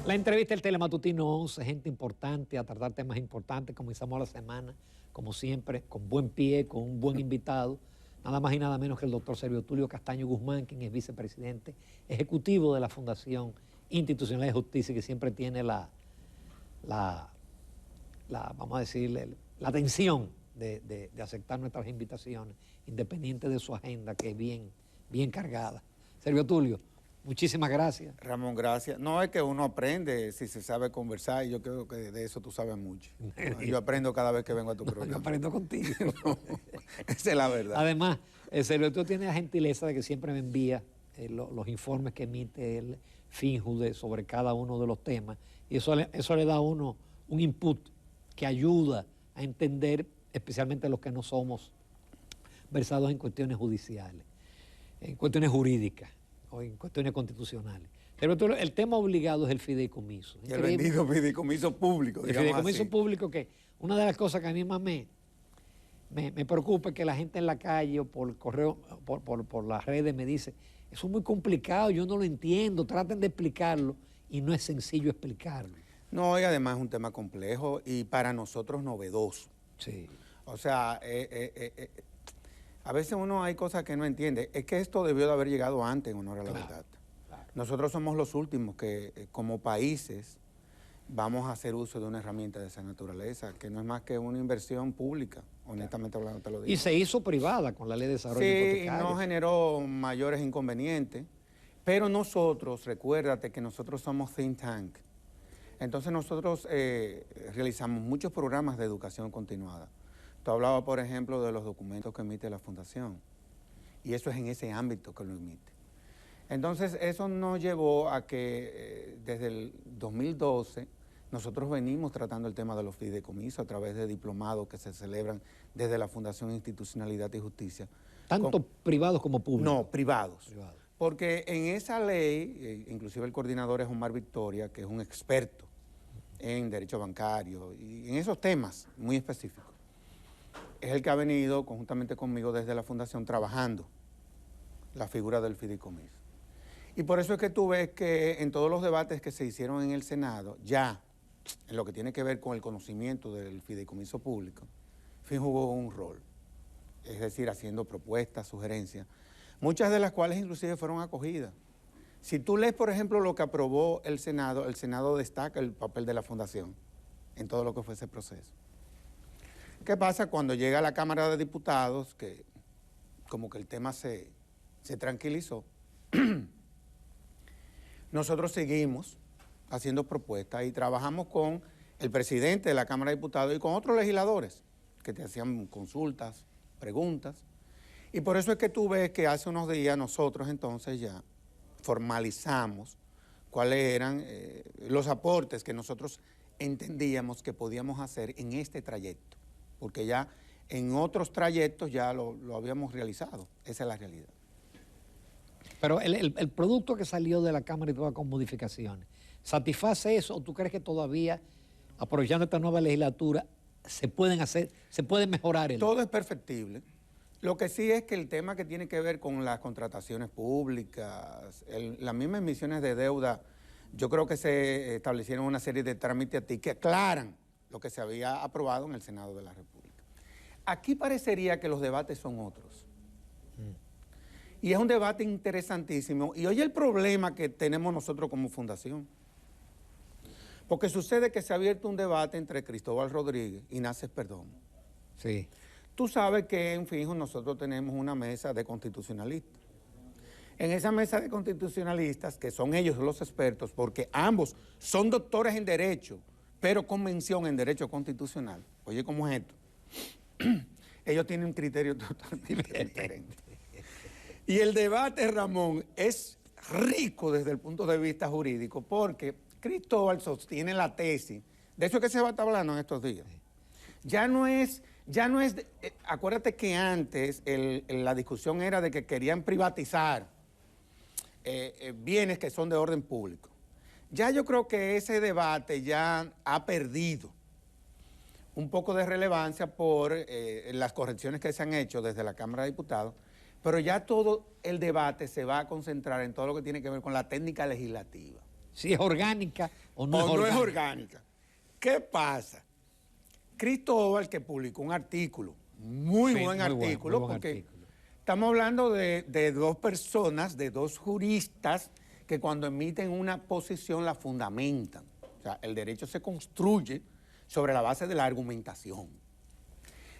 La entrevista del Telematutino 11, gente importante, a tratar temas importantes. Comenzamos la semana, como siempre, con buen pie, con un buen invitado. Nada más y nada menos que el doctor Servio Tulio Castaño Guzmán, quien es vicepresidente ejecutivo de la Fundación Institucional de Justicia, que siempre tiene vamos a decirle, la atención de aceptar nuestras invitaciones, independiente de su agenda, que es bien cargada. Servio Tulio, muchísimas gracias. Ramón, gracias. No, es que uno aprende si se sabe conversar y yo creo que de eso tú sabes mucho. Yo aprendo cada vez que vengo a tu programa. Yo aprendo contigo. No, esa es la verdad. Además, Servio Tulio tiene la gentileza de que siempre me envía los informes que emite el FINJUDE sobre cada uno de los temas, y eso le da a uno un input que ayuda a entender, especialmente los que no somos versados en cuestiones judiciales, en cuestiones jurídicas o en cuestiones constitucionales. Pero el tema obligado es el fideicomiso. Y el bendito fideicomiso público, el fideicomiso público, que una de las cosas que a mí más me preocupa es que la gente en la calle o por correo, por las redes me dice, eso es muy complicado, yo no lo entiendo, traten de explicarlo, y no es sencillo explicarlo. No, y además es un tema complejo y para nosotros novedoso. Sí. O sea, a veces uno hay cosas que no entiende. Es que esto debió de haber llegado antes, en honor a la verdad. Claro. Nosotros somos los últimos que, como países, vamos a hacer uso de una herramienta de esa naturaleza, que no es más que una inversión pública, honestamente hablando te lo digo. Y se hizo privada con la Ley de Desarrollo Hipotecario. Sí, no generó mayores inconvenientes, pero nosotros, recuérdate que nosotros somos think tank. Entonces nosotros realizamos muchos programas de educación continuada. Tú hablabas, por ejemplo, de los documentos que emite la Fundación, y eso es en ese ámbito que lo emite. Entonces eso nos llevó a que desde el 2012 nosotros venimos tratando el tema de los fideicomisos a través de diplomados que se celebran desde la Fundación Institucionalidad y Justicia. ¿Tanto privados como públicos? No, privados. Porque en esa ley, inclusive el coordinador es Omar Victoria, que es un experto en derecho bancario y en esos temas muy específicos. Es el que ha venido conjuntamente conmigo desde la Fundación trabajando la figura del fideicomiso. Y por eso es que tú ves que en todos los debates que se hicieron en el Senado, ya en lo que tiene que ver con el conocimiento del fideicomiso público, FIN jugó un rol, es decir, haciendo propuestas, sugerencias, muchas de las cuales inclusive fueron acogidas. Si tú lees, por ejemplo, lo que aprobó el Senado destaca el papel de la Fundación en todo lo que fue ese proceso. ¿Qué pasa cuando llega a la Cámara de Diputados, que como que el tema se tranquilizó? Nosotros seguimos haciendo propuestas y trabajamos con el presidente de la Cámara de Diputados y con otros legisladores que te hacían consultas, preguntas. Y por eso es que tú ves que hace unos días nosotros entonces ya formalizamos cuáles eran los aportes que nosotros entendíamos que podíamos hacer en este trayecto, porque ya en otros trayectos ya lo habíamos realizado, esa es la realidad. Pero el producto que salió de la Cámara y todas con modificaciones, ¿satisface eso o tú crees que todavía, aprovechando esta nueva legislatura, se puede mejorar? Todo es perfectible. Lo que sí es que el tema que tiene que ver con las contrataciones públicas, las mismas emisiones de deuda, yo creo que se establecieron una serie de trámites que aclaran lo que se había aprobado en el Senado de la República. Aquí parecería que los debates son otros. Y es un debate interesantísimo. Y oye el problema que tenemos nosotros como fundación. Porque sucede que se ha abierto un debate entre Cristóbal Rodríguez y Naces Perdomo. Sí. Tú sabes que en FINJO nosotros tenemos una mesa de constitucionalistas. En esa mesa de constitucionalistas, que son ellos los expertos, porque ambos son doctores en Derecho, pero con mención en Derecho Constitucional. Oye, ¿cómo es esto? Ellos tienen un criterio totalmente diferente. Y el debate, Ramón, es rico desde el punto de vista jurídico, porque Cristóbal sostiene la tesis, de eso que se va a estar hablando en estos días. Ya no es, acuérdate que antes la discusión era de que querían privatizar bienes que son de orden público. Ya yo creo que ese debate ya ha perdido un poco de relevancia por las correcciones que se han hecho desde la Cámara de Diputados, pero ya todo el debate se va a concentrar en todo lo que tiene que ver con la técnica legislativa. si es orgánica o no, no es orgánica. ¿Qué pasa? Cristóbal, que publicó un artículo, muy buen artículo, porque estamos hablando de dos personas, de dos juristas, que cuando emiten una posición la fundamentan. O sea, el derecho se construye sobre la base de la argumentación.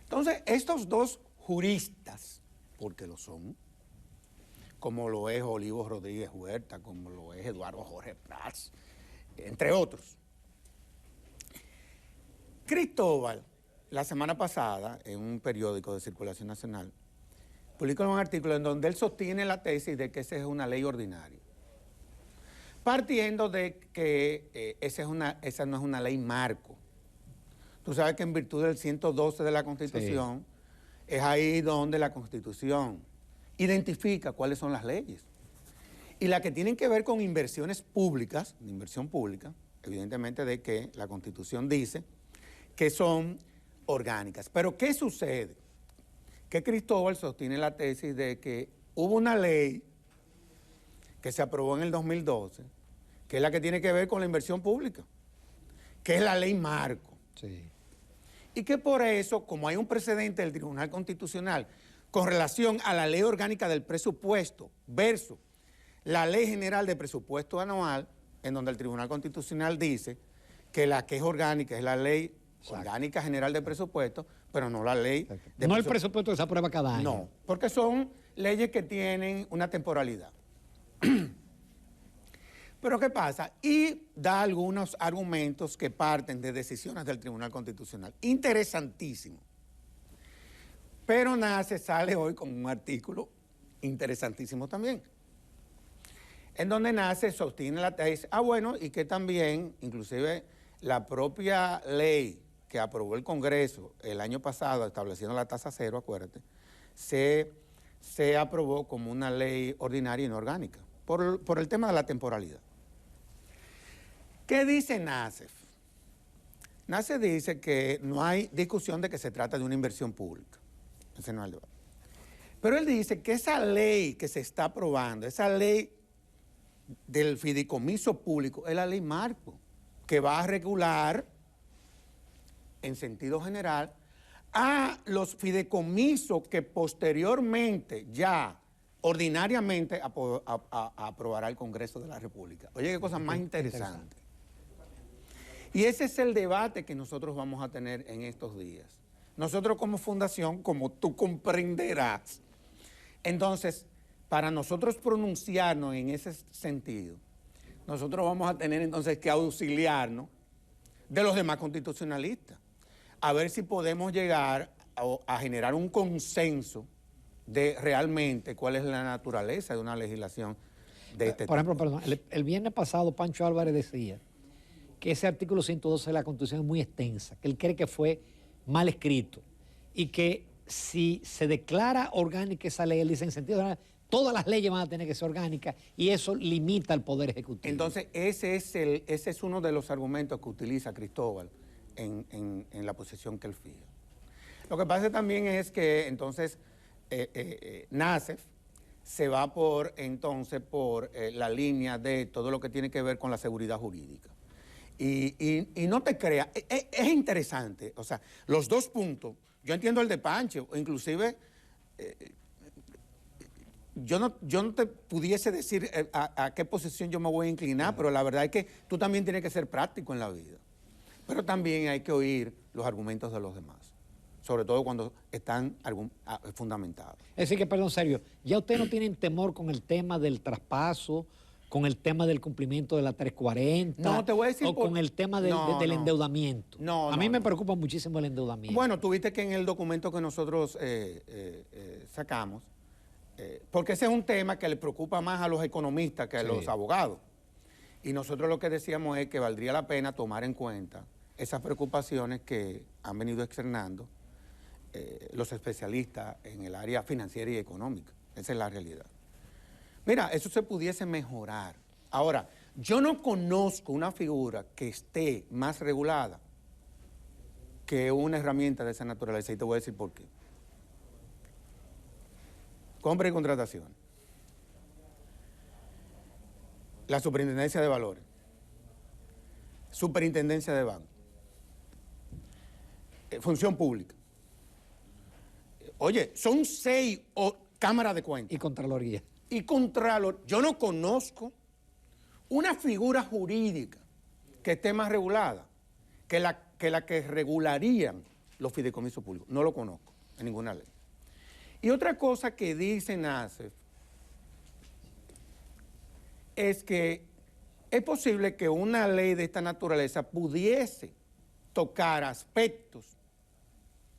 Entonces, estos dos juristas, porque lo son, como lo es Olivo Rodríguez Huerta, como lo es Eduardo Jorge Prats, entre otros. Cristóbal, la semana pasada, en un periódico de circulación nacional, publicó un artículo en donde él sostiene la tesis de que esa es una ley ordinaria, partiendo de que esa no es una ley marco. Tú sabes que en virtud del 112 de la Constitución, es ahí donde la Constitución identifica cuáles son las leyes. Y las que tienen que ver con inversiones públicas, de inversión pública, evidentemente de que la Constitución dice que son orgánicas. Pero ¿qué sucede? Que Cristóbal sostiene la tesis de que hubo una ley que se aprobó en el 2012, que es la que tiene que ver con la inversión pública, que es la ley marco. Sí. Y que por eso, como hay un precedente del Tribunal Constitucional con relación a la ley orgánica del presupuesto versus la ley general de presupuesto anual, en donde el Tribunal Constitucional dice que la que es orgánica es la ley orgánica general de presupuesto, pero no la ley de no el presupuesto que se aprueba cada año. No, porque son leyes que tienen una temporalidad. Pero ¿qué pasa? Y da algunos argumentos que parten de decisiones del Tribunal Constitucional. Interesantísimo. Pero NACE sale hoy con un artículo interesantísimo también, en donde NACE sostiene la tesis, bueno, y que también, inclusive, la propia ley que aprobó el Congreso el año pasado, estableciendo la tasa cero, acuérdate, se aprobó como una ley ordinaria y no orgánica, por el tema de la temporalidad. ¿Qué dice NACEF? NACEF dice que no hay discusión de que se trata de una inversión pública. Ese no es el debate. Pero él dice que esa ley que se está aprobando, esa ley del fideicomiso público, es la ley marco, que va a regular, en sentido general, a los fideicomisos que posteriormente, ya ordinariamente, aprobará el Congreso de la República. Oye, qué cosa más interesante. Y ese es el debate que nosotros vamos a tener en estos días. Nosotros como fundación, como tú comprenderás, entonces, para nosotros pronunciarnos en ese sentido, nosotros vamos a tener entonces que auxiliarnos de los demás constitucionalistas, a ver si podemos llegar a generar un consenso de realmente cuál es la naturaleza de una legislación de este tipo. Por ejemplo, perdón, el viernes pasado Pancho Álvarez decía que ese artículo 112 de la Constitución es muy extensa, que él cree que fue mal escrito y que si se declara orgánica esa ley, él dice en sentido general, todas las leyes van a tener que ser orgánicas y eso limita al Poder Ejecutivo. Entonces, ese es uno de los argumentos que utiliza Cristóbal en la posición que él fija. Lo que pasa también es que entonces NACEF se va por la línea de todo lo que tiene que ver con la seguridad jurídica. Y no te creas, es interesante, o sea, los dos puntos, yo entiendo el de Pancho, inclusive yo no te pudiese decir a qué posición yo me voy a inclinar, pero la verdad es que tú también tienes que ser práctico en la vida, pero también hay que oír los argumentos de los demás, sobre todo cuando están fundamentados. Es decir que, perdón, Sergio, ya ustedes no tienen temor con el tema del traspaso, con el tema del cumplimiento de la 340, no, te voy a decir con el tema del endeudamiento. A mí me preocupa muchísimo el endeudamiento. Bueno, tú viste que en el documento que nosotros sacamos, porque ese es un tema que le preocupa más a los economistas que a los abogados. Y nosotros lo que decíamos es que valdría la pena tomar en cuenta esas preocupaciones que han venido externando los especialistas en el área financiera y económica. Esa es la realidad. Mira, eso se pudiese mejorar. Ahora, yo no conozco una figura que esté más regulada que una herramienta de esa naturaleza, y te voy a decir por qué. Compra y contratación. La Superintendencia de Valores. superintendencia de banco, función pública. Oye, son 6 cámaras de cuentas. Y Contraloría. Y Contralor, yo no conozco una figura jurídica que esté más regulada que la que regularían los fideicomisos públicos. No lo conozco en ninguna ley. Y otra cosa que dice NACEF es que es posible que una ley de esta naturaleza pudiese tocar aspectos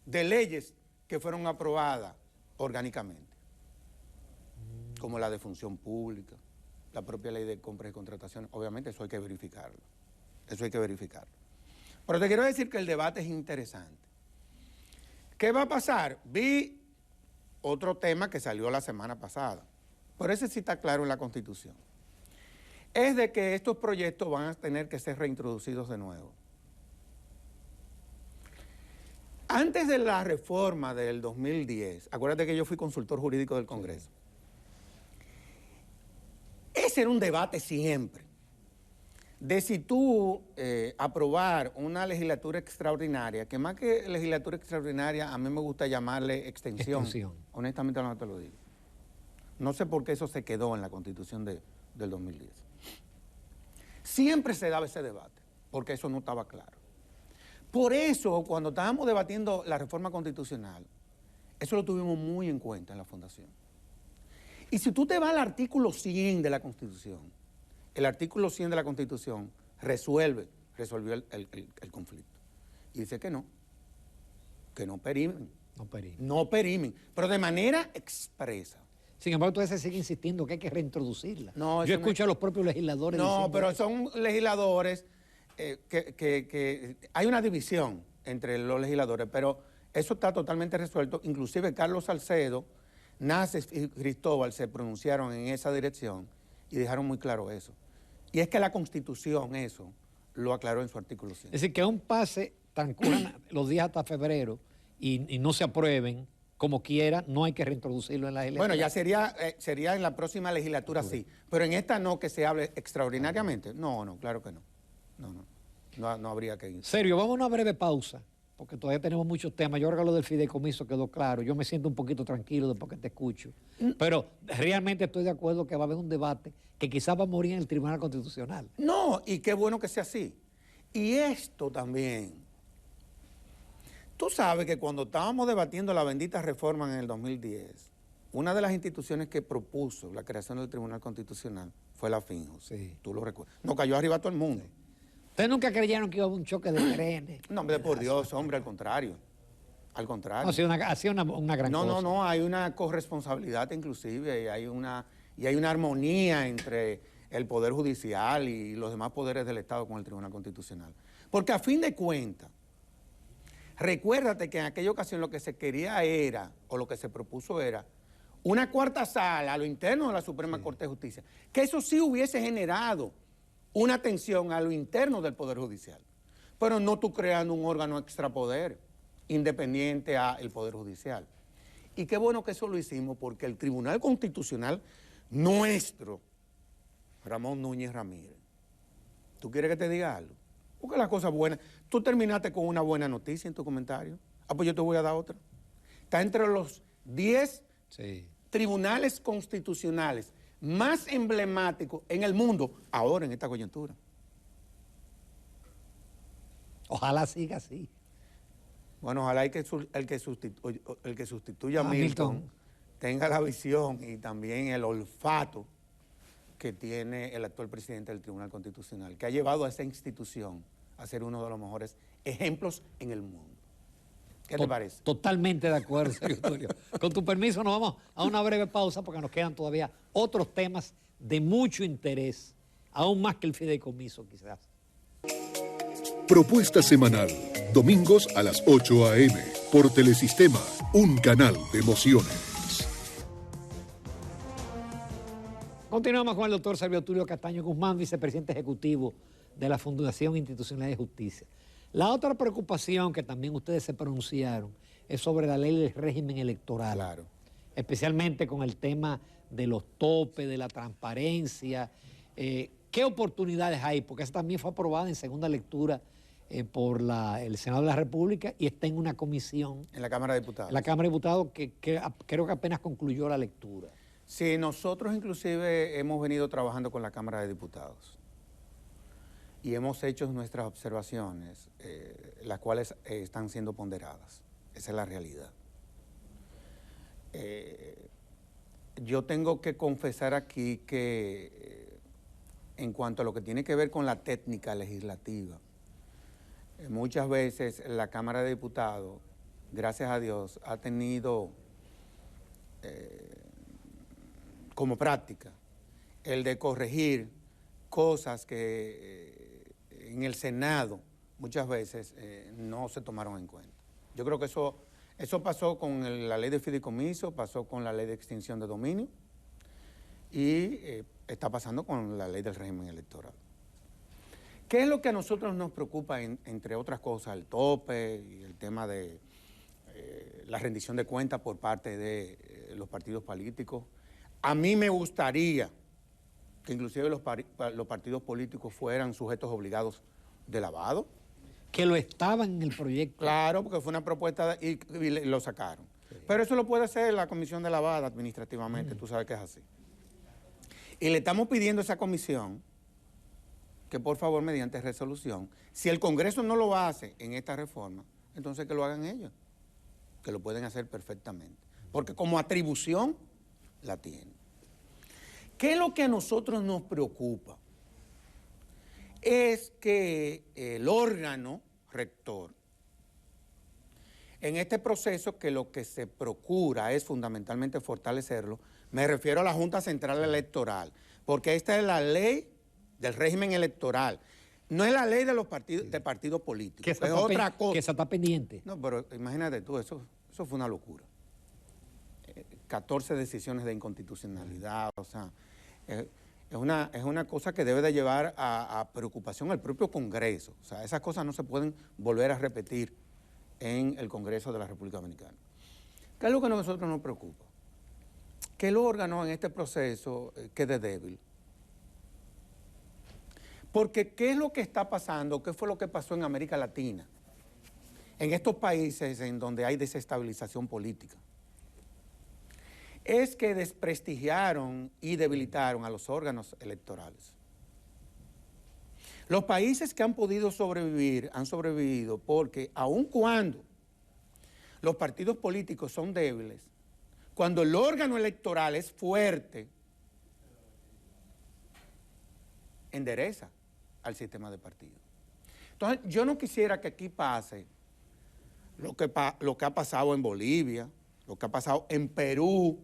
de leyes que fueron aprobadas orgánicamente, como la de función pública, la propia ley de compras y contrataciones. Obviamente eso hay que verificarlo. Eso hay que verificarlo. Pero te quiero decir que el debate es interesante. ¿Qué va a pasar? Vi otro tema que salió la semana pasada, pero ese sí está claro en la Constitución. Es de que estos proyectos van a tener que ser reintroducidos de nuevo. Antes de la reforma del 2010, acuérdate que yo fui consultor jurídico del Congreso. Ese era un debate siempre, de si tú aprobar una legislatura extraordinaria, que más que legislatura extraordinaria, a mí me gusta llamarle extensión. Honestamente no te lo digo. No sé por qué eso se quedó en la Constitución del 2010. Siempre se daba ese debate, porque eso no estaba claro. Por eso, cuando estábamos debatiendo la reforma constitucional, eso lo tuvimos muy en cuenta en la Fundación. Y si tú te vas al artículo 100 de la Constitución, el artículo 100 de la Constitución resolvió el conflicto. Y dice que no perimen. No perimen, pero de manera expresa. Sin embargo, todavía se sigue insistiendo que hay que reintroducirla. No, yo escucho a los propios legisladores diciendo pero eso. son legisladores que hay una división entre los legisladores, pero eso está totalmente resuelto. Inclusive Carlos Salcedo, NACEF y Cristóbal se pronunciaron en esa dirección y dejaron muy claro eso. Y es que la Constitución eso lo aclaró en su artículo 100. Es decir, que aún pase transcurran los días hasta febrero y no se aprueben como quiera, no hay que reintroducirlo en la legislatura. Bueno, ya sería en la próxima legislatura sí, pero en esta no, que se hable extraordinariamente. No, claro que no. No habría que ir. Sergio, vamos a una breve pausa, porque todavía tenemos muchos temas. Yo creo que lo del fideicomiso quedó claro. Yo me siento un poquito tranquilo después que te escucho. Pero realmente estoy de acuerdo que va a haber un debate que quizás va a morir en el Tribunal Constitucional. No, y qué bueno que sea así. Y esto también. Tú sabes que cuando estábamos debatiendo la bendita reforma en el 2010, una de las instituciones que propuso la creación del Tribunal Constitucional fue la FINJUS. Sí. Tú lo recuerdas. Nos cayó arriba a todo el mundo. Sí. ¿Ustedes nunca creyeron que iba a haber un choque de trenes? No, hombre, por Dios, hombre, al contrario. Al contrario. No, ha sido una gran cosa. No, hay una corresponsabilidad inclusive, y hay una armonía entre el Poder Judicial y los demás poderes del Estado con el Tribunal Constitucional. Porque a fin de cuentas, recuérdate que en aquella ocasión lo que se quería era, o lo que se propuso era, una cuarta sala a lo interno de la Suprema Corte de Justicia, que eso sí hubiese generado una tensión a lo interno del Poder Judicial, pero no tú creando un órgano extrapoder, independiente al Poder Judicial. Y qué bueno que eso lo hicimos, porque el Tribunal Constitucional nuestro, Ramón Núñez Ramírez, ¿tú quieres que te diga algo? Porque las cosas buenas, tú terminaste con una buena noticia en tu comentario. Pues yo te voy a dar otra. Está entre los 10 tribunales constitucionales más emblemáticos en el mundo, ahora en esta coyuntura. Ojalá siga así. Bueno, ojalá el que sustituya a Milton tenga la visión y también el olfato que tiene el actual presidente del Tribunal Constitucional, que ha llevado a esa institución a ser uno de los mejores ejemplos en el mundo. ¿Qué te parece? Totalmente de acuerdo, Sergio Tulio. Con tu permiso nos vamos a una breve pausa porque nos quedan todavía otros temas de mucho interés, aún más que el fideicomiso quizás. Propuesta semanal, domingos a las 8 a.m. por Telesistema, un canal de emociones. Continuamos con el doctor Sergio Tulio Castaño Guzmán, vicepresidente ejecutivo de la Fundación Institucional de Justicia. La otra preocupación que también ustedes se pronunciaron es sobre la ley del régimen electoral. Claro. Especialmente con el tema de los topes, de la transparencia, que ¿Qué oportunidades hay? Porque esa también fue aprobada en segunda lectura por el Senado de la República y está en una comisión. En la Cámara de Diputados. En la Cámara de Diputados que creo que apenas concluyó la lectura. Sí, nosotros inclusive hemos venido trabajando con la Cámara de Diputados y hemos hecho nuestras observaciones, las cuales están siendo ponderadas. Esa es la realidad. Yo tengo que confesar aquí que en cuanto a lo que tiene que ver con la técnica legislativa, muchas veces la Cámara de Diputados, gracias a Dios, ha tenido como práctica el de corregir cosas que en el Senado muchas veces no se tomaron en cuenta. Yo creo que eso pasó con la ley de fideicomiso, pasó con la ley de extinción de dominio y está pasando con la ley del régimen electoral. ¿Qué es lo que a nosotros nos preocupa, entre otras cosas, el tope y el tema de la rendición de cuentas por parte de los partidos políticos? A mí me gustaría que inclusive los partidos políticos fueran sujetos obligados de lavado. Que lo estaban en el proyecto. Claro, porque fue una propuesta y lo sacaron. Sí. Pero eso lo puede hacer la comisión de lavada administrativamente, tú sabes que es así. Y le estamos pidiendo a esa comisión que por favor, mediante resolución, si el Congreso no lo hace en esta reforma, entonces que lo hagan ellos, que lo pueden hacer perfectamente. Porque como atribución la tienen. ¿Qué es lo que a nosotros nos preocupa? Es que el órgano rector, en este proceso que lo que se procura es fundamentalmente fortalecerlo, me refiero a la Junta Central Electoral, porque esta es la ley del régimen electoral, no es la ley de los partidos políticos, que es otra cosa. Que esa está pendiente. No, pero imagínate tú, eso fue una locura. 14 decisiones de inconstitucionalidad, o sea, es una cosa que debe de llevar a preocupación al propio Congreso. O sea, esas cosas no se pueden volver a repetir en el Congreso de la República Dominicana. ¿Qué es lo que a nosotros nos preocupa? Que el órgano en este proceso quede débil. Porque ¿qué es lo que está pasando? ¿Qué fue lo que pasó en América Latina? En estos países en donde hay desestabilización política. Es que desprestigiaron y debilitaron a los órganos electorales. Los países que han podido sobrevivir, han sobrevivido porque aun cuando los partidos políticos son débiles, cuando el órgano electoral es fuerte, endereza al sistema de partidos. Entonces, yo no quisiera que aquí pase lo que ha pasado en Bolivia, lo que ha pasado en Perú,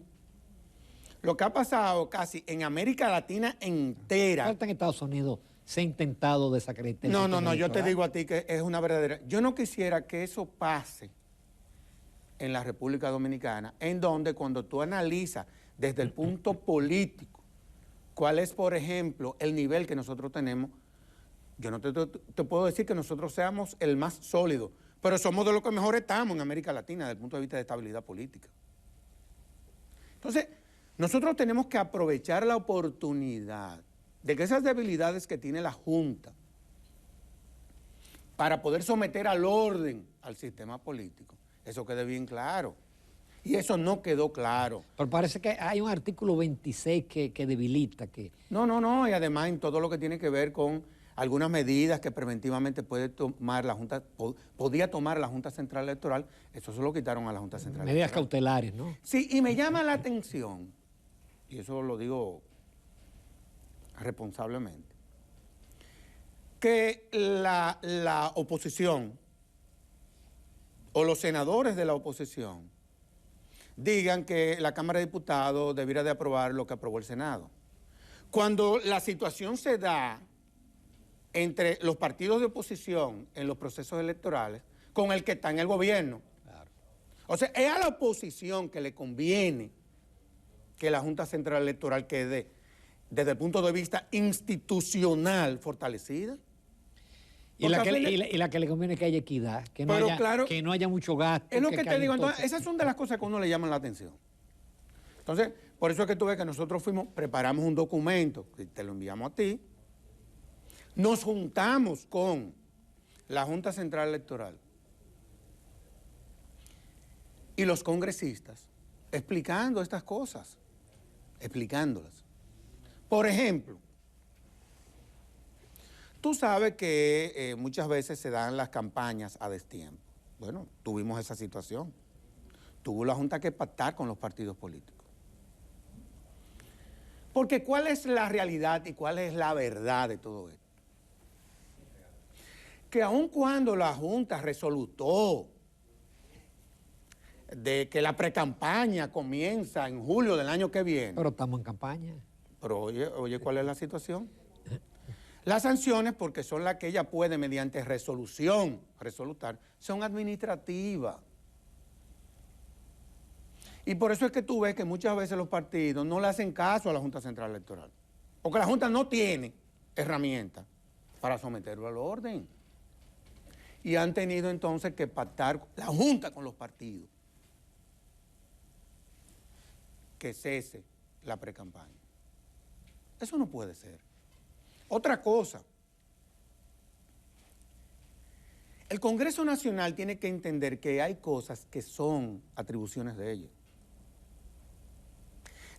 lo que ha pasado casi en América Latina entera. Falta en Estados Unidos se ha intentado desacreditar. No, yo te digo a ti que es una verdadera... Yo no quisiera que eso pase en la República Dominicana, en donde cuando tú analizas desde el punto político cuál es, por ejemplo, el nivel que nosotros tenemos, yo no te puedo decir que nosotros seamos el más sólido, pero somos de los que mejor estamos en América Latina desde el punto de vista de estabilidad política. Entonces, nosotros tenemos que aprovechar la oportunidad de que esas debilidades que tiene la Junta para poder someter al orden al sistema político, eso quede bien claro. Y eso no quedó claro. Pero parece que hay un artículo 26 que debilita. No, y además en todo lo que tiene que ver con algunas medidas que preventivamente podía tomar la Junta Central Electoral, eso se lo quitaron a la Junta Central Medidas Electoral. cautelares, ¿no? Sí, y me llama la atención, y eso lo digo responsablemente, que la oposición o los senadores de la oposición digan que la Cámara de Diputados debiera de aprobar lo que aprobó el Senado. Cuando la situación se da entre los partidos de oposición en los procesos electorales con el que está en el gobierno. Claro. O sea, es a la oposición que le conviene que la Junta Central Electoral quede, desde el punto de vista institucional, fortalecida. Y la que le conviene que haya equidad, que no haya mucho gasto. Es lo que te digo, entonces, esas son de las cosas que a uno le llaman la atención. Entonces, por eso es que tú ves que nosotros preparamos un documento, que te lo enviamos a ti, nos juntamos con la Junta Central Electoral y los congresistas explicando estas cosas, explicándolas. Por ejemplo, tú sabes que muchas veces se dan las campañas a destiempo. Bueno, tuvimos esa situación. Tuvo la Junta que pactar con los partidos políticos. Porque ¿cuál es la realidad y cuál es la verdad de todo esto? Que aun cuando la Junta resolutó de que la precampaña comienza en julio del año que viene. Pero estamos en campaña. Pero oye, ¿cuál es la situación? Las sanciones, porque son las que ella puede mediante resolución resolutar, son administrativas. Y por eso es que tú ves que muchas veces los partidos no le hacen caso a la Junta Central Electoral. Porque la Junta no tiene herramientas para someterlo al orden. Y han tenido entonces que pactar la Junta con los partidos que cese la precampaña. Eso no puede ser. Otra cosa, el Congreso Nacional tiene que entender que hay cosas que son atribuciones de ellos.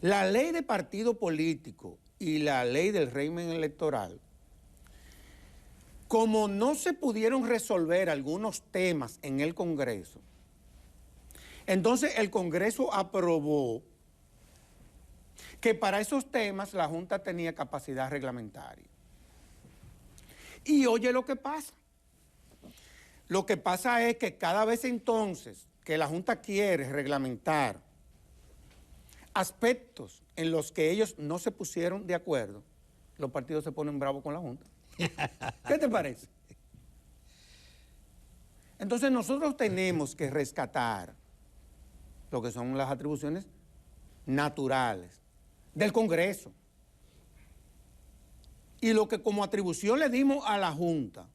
La ley de partido político y la ley del régimen electoral, como no se pudieron resolver algunos temas en el Congreso, entonces el Congreso aprobó que para esos temas la Junta tenía capacidad reglamentaria. Y oye lo que pasa. Lo que pasa es que cada vez entonces que la Junta quiere reglamentar aspectos en los que ellos no se pusieron de acuerdo, los partidos se ponen bravos con la Junta. ¿Qué te parece? Entonces nosotros tenemos que rescatar lo que son las atribuciones naturales del Congreso. Y lo que como atribución le dimos a la Junta,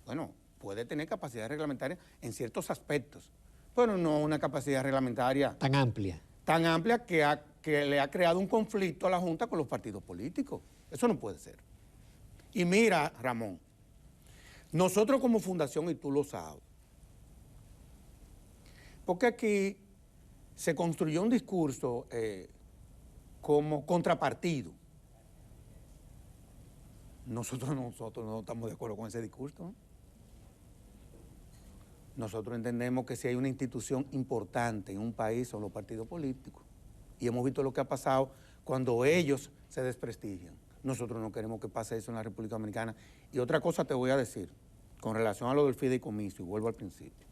bueno, puede tener capacidad reglamentaria en ciertos aspectos, pero no una capacidad reglamentaria Tan amplia que le ha creado un conflicto a la Junta con los partidos políticos. Eso no puede ser. Y mira, Ramón, nosotros como fundación, y tú lo sabes, porque aquí se construyó un discurso como contrapartido. Nosotros no estamos de acuerdo con ese discurso, ¿no? Nosotros entendemos que si hay una institución importante en un país son los partidos políticos. Y hemos visto lo que ha pasado cuando ellos se desprestigian. Nosotros no queremos que pase eso en la República Dominicana. Y otra cosa te voy a decir, con relación a lo del fideicomiso, y vuelvo al principio.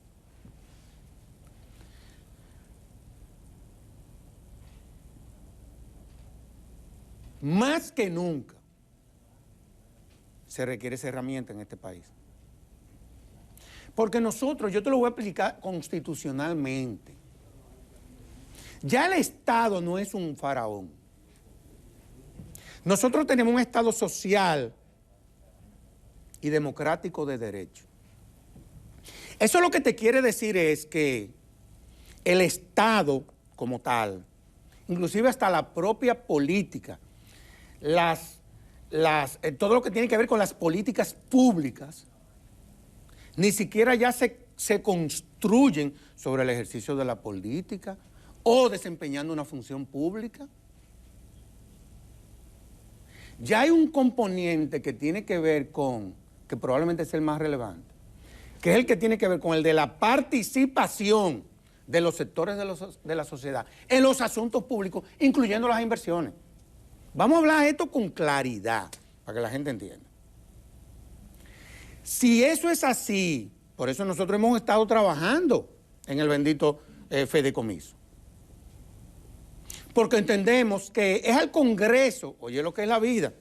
Más que nunca se requiere esa herramienta en este país. Porque nosotros, yo te lo voy a explicar constitucionalmente, ya el Estado no es un faraón. Nosotros tenemos un Estado social y democrático de derecho. Eso lo que te quiere decir es que el Estado como tal, inclusive hasta la propia política, todo lo que tiene que ver con las políticas públicas, ni siquiera ya se construyen sobre el ejercicio de la política o desempeñando una función pública. Ya hay un componente que tiene que ver con, que probablemente es el más relevante, que es el que tiene que ver con el de la participación de los sectores de la sociedad en los asuntos públicos, incluyendo las inversiones. Vamos a hablar de esto con claridad, para que la gente entienda. Si eso es así, por eso nosotros hemos estado trabajando en el bendito fideicomiso. Porque entendemos que es al Congreso, oye lo que es la vida.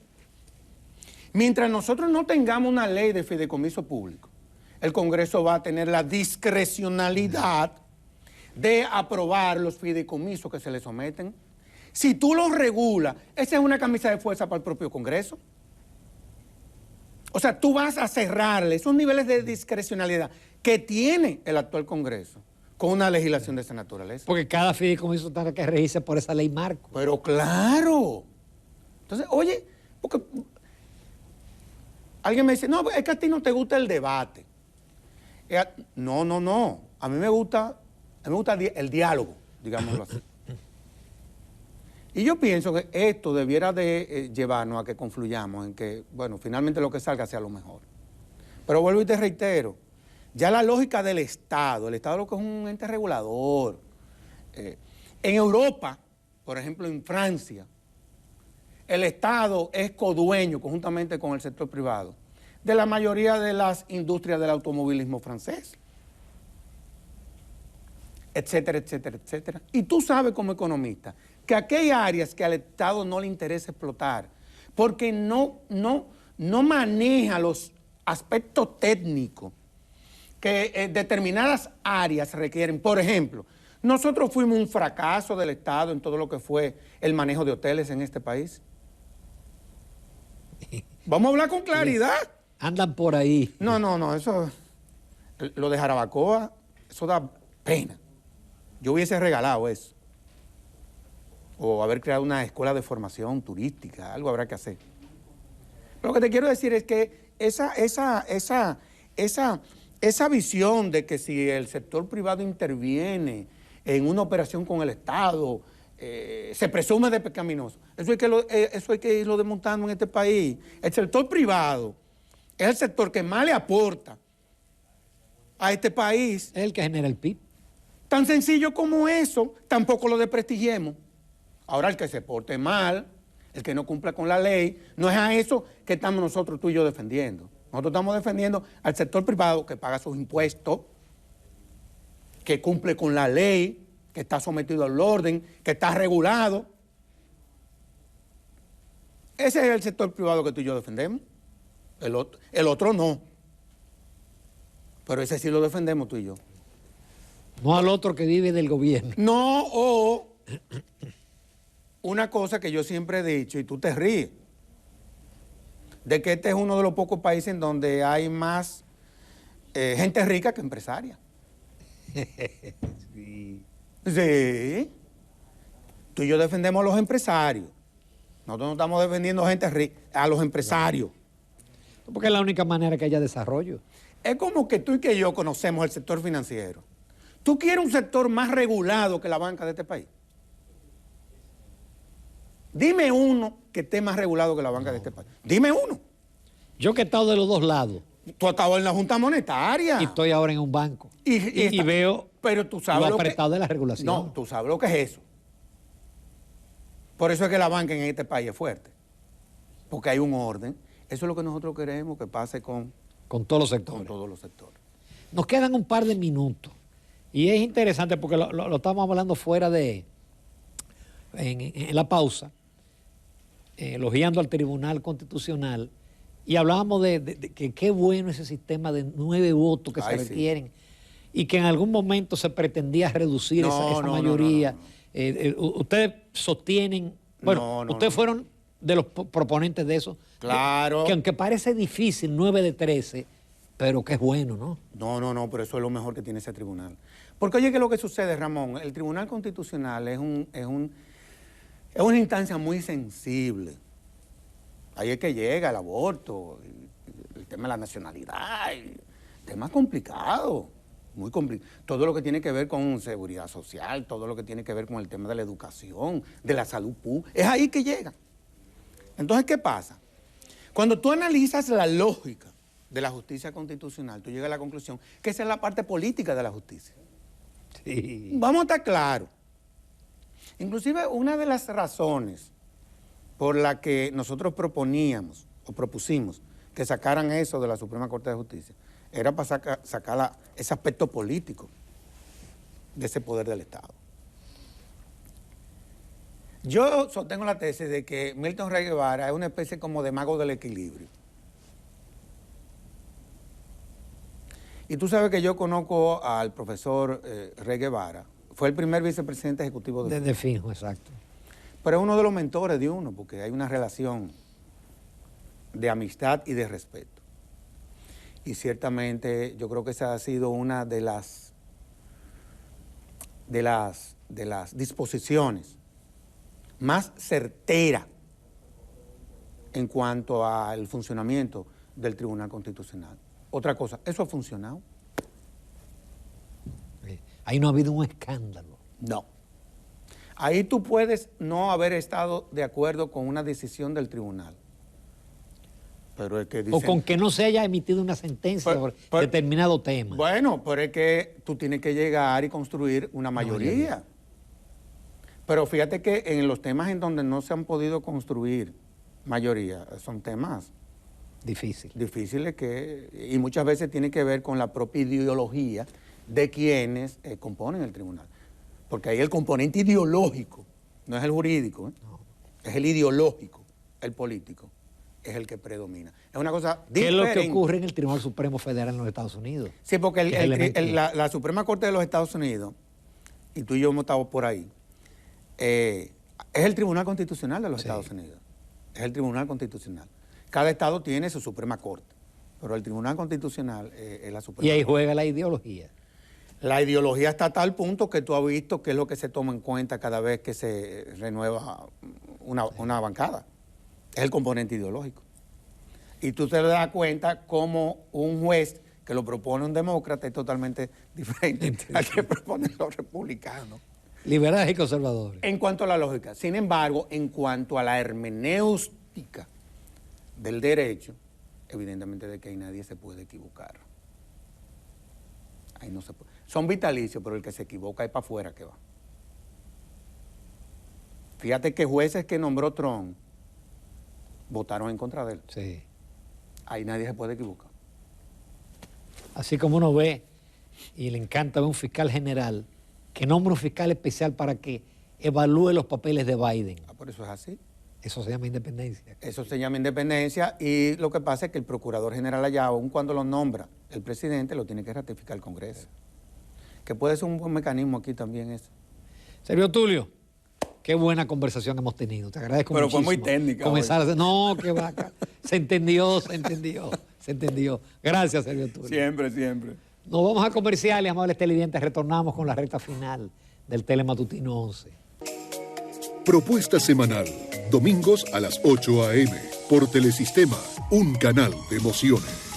Mientras nosotros no tengamos una ley de fideicomiso público, el Congreso va a tener la discrecionalidad de aprobar los fideicomisos que se le someten. Si tú los regulas, esa es una camisa de fuerza para el propio Congreso. O sea, tú vas a cerrarle esos niveles de discrecionalidad que tiene el actual Congreso con una legislación de esa naturaleza. Porque cada fideicomiso tiene que regirse por esa ley marco. Pero claro. Entonces, oye, porque Alguien me dice, no, es que a ti no te gusta el debate. No. A mí me gusta el diálogo, digámoslo así. Y yo pienso que esto debiera de llevarnos a que confluyamos en que, bueno, finalmente lo que salga sea lo mejor. Pero vuelvo y te reitero, ya la lógica del Estado, el Estado lo que es un ente regulador. En Europa, por ejemplo en Francia, el Estado es codueño, conjuntamente con el sector privado, de la mayoría de las industrias del automovilismo francés, etcétera, etcétera, etcétera. Y tú sabes como economista que aquí hay áreas que al Estado no le interesa explotar, porque no maneja los aspectos técnicos que determinadas áreas requieren. Por ejemplo, nosotros fuimos un fracaso del Estado en todo lo que fue el manejo de hoteles en este país. Vamos a hablar con claridad. Andan por ahí. No, eso, lo de Jarabacoa, eso da pena. Yo hubiese regalado eso. O haber creado una escuela de formación turística, algo habrá que hacer. Pero lo que te quiero decir es que esa visión de que si el sector privado interviene en una operación con el Estado, se presume de pecaminoso. Eso hay que irlo desmontando en este país. El sector privado es el sector que más le aporta a este país. Es el que genera el PIB. Tan sencillo como eso, tampoco lo desprestigiemos. Ahora, el que se porte mal, el que no cumpla con la ley, no es a eso que estamos nosotros, tú y yo, defendiendo. Nosotros estamos defendiendo al sector privado que paga sus impuestos, que cumple con la ley, que está sometido al orden, que está regulado. Ese es el sector privado que tú y yo defendemos. El otro no. Pero ese sí lo defendemos tú y yo. No al otro que vive del gobierno. No, o una cosa que yo siempre he dicho, y tú te ríes, de que este es uno de los pocos países en donde hay más gente rica que empresaria. Sí. Sí. Tú y yo defendemos a los empresarios. Nosotros no estamos defendiendo a gente rica, a los empresarios. Porque es la única manera que haya desarrollo. Es como que tú y que yo conocemos el sector financiero. ¿Tú quieres un sector más regulado que la banca de este país? Dime uno que esté más regulado que la banca de este país. Dime uno. Yo que he estado de los dos lados. Tú has estado en la Junta Monetaria. Y estoy ahora en un banco. Y veo pero tú sabes lo apretado de la regulación. No, tú sabes lo que es eso. Por eso es que la banca en este país es fuerte. Porque hay un orden. Eso es lo que nosotros queremos que pase con todos los sectores. Con todos los sectores. Nos quedan un par de minutos. Y es interesante porque lo estamos hablando fuera de... En la pausa, elogiando al Tribunal Constitucional, y hablábamos de que qué bueno ese sistema de 9 votos que se requieren, y que en algún momento se pretendía reducir esa mayoría. Ustedes sostienen, ustedes fueron de los proponentes de eso. Claro. Que aunque parece difícil, 9 de 13, pero que es bueno, ¿no? No, pero eso es lo mejor que tiene ese tribunal. Porque oye, ¿qué es lo que sucede, Ramón? El Tribunal Constitucional es una instancia muy sensible. Ahí es que llega el aborto, el tema de la nacionalidad, temas complicados, muy complicado. Todo lo que tiene que ver con seguridad social, todo lo que tiene que ver con el tema de la educación, de la salud pública, es ahí que llega. Entonces, ¿qué pasa? Cuando tú analizas la lógica de la justicia constitucional, tú llegas a la conclusión que esa es la parte política de la justicia. Sí. Vamos a estar claros. Inclusive una de las razones por la que nosotros proponíamos o propusimos que sacaran eso de la Suprema Corte de Justicia era para sacar ese aspecto político de ese poder del Estado. Yo sostengo la tesis de que Milton Rey Guevara es una especie como de mago del equilibrio. Y tú sabes que yo conozco al profesor Rey Guevara. Fue el primer vicepresidente ejecutivo de Finjo, exacto. Pero es uno de los mentores de uno, porque hay una relación de amistad y de respeto. Y ciertamente yo creo que esa ha sido una de las disposiciones más certeras en cuanto al funcionamiento del Tribunal Constitucional. Otra cosa, ¿eso ha funcionado? Ahí no ha habido un escándalo. No. Ahí tú puedes no haber estado de acuerdo con una decisión del tribunal. Pero es que dicen, O con que no se haya emitido una sentencia sobre determinado tema. Bueno, pero es que tú tienes que llegar y construir una mayoría. Pero fíjate que en los temas en donde no se han podido construir mayoría, son temas difíciles y muchas veces tiene que ver con la propia ideología de quienes componen el tribunal. Porque ahí el componente ideológico, no es el jurídico, no. Es el ideológico, el político, es el que predomina. Es una cosa diferente. ¿Qué es lo que ocurre en el Tribunal Supremo Federal en los Estados Unidos? Sí, porque la Suprema Corte de los Estados Unidos, y tú y yo hemos estado por ahí, es el Tribunal Constitucional de los Estados Unidos. Es el Tribunal Constitucional. Cada estado tiene su Suprema Corte, pero el Tribunal Constitucional es la Suprema Corte. Y ahí juega la ideología. La ideología está a tal punto que tú has visto qué es lo que se toma en cuenta cada vez que se renueva una bancada. Es el componente ideológico. Y tú te das cuenta cómo un juez que lo propone un demócrata es totalmente diferente al que proponen los republicanos. Liberales y conservadores. En cuanto a la lógica. Sin embargo, en cuanto a la hermenéutica del derecho, evidentemente de que ahí nadie se puede equivocar. Ahí no se puede. Son vitalicios, pero el que se equivoca es para afuera que va. Fíjate que jueces que nombró Trump votaron en contra de él. Sí. Ahí nadie se puede equivocar. Así como uno ve, y le encanta ver un fiscal general que nombra un fiscal especial para que evalúe los papeles de Biden. Por eso es así. Eso se llama independencia. Eso se llama independencia y lo que pasa es que el procurador general allá, aun cuando lo nombra el presidente, lo tiene que ratificar el Congreso. Que puede ser un buen mecanismo aquí también eso. Sergio Tulio, qué buena conversación hemos tenido. Te agradezco Pero muchísimo. fue muy técnica. No, qué vaca. Se entendió. Gracias, Sergio Tulio. Siempre. Nos vamos a comerciales, amables televidentes. Retornamos con la recta final del Telematutino 11. Propuesta semanal, domingos a las 8 a.m. por Telesistema, un canal de emociones.